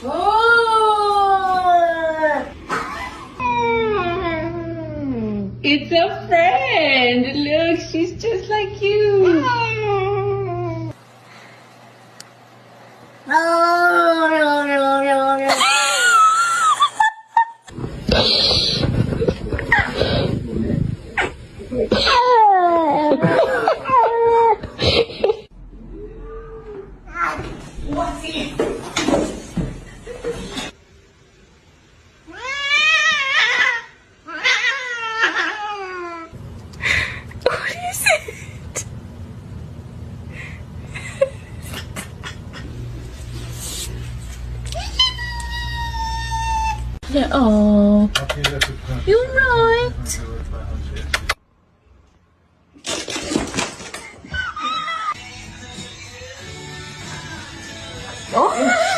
It's a friend. Look, she's just like you. What's it? What is it? Yeah, oh, you're right. Oh.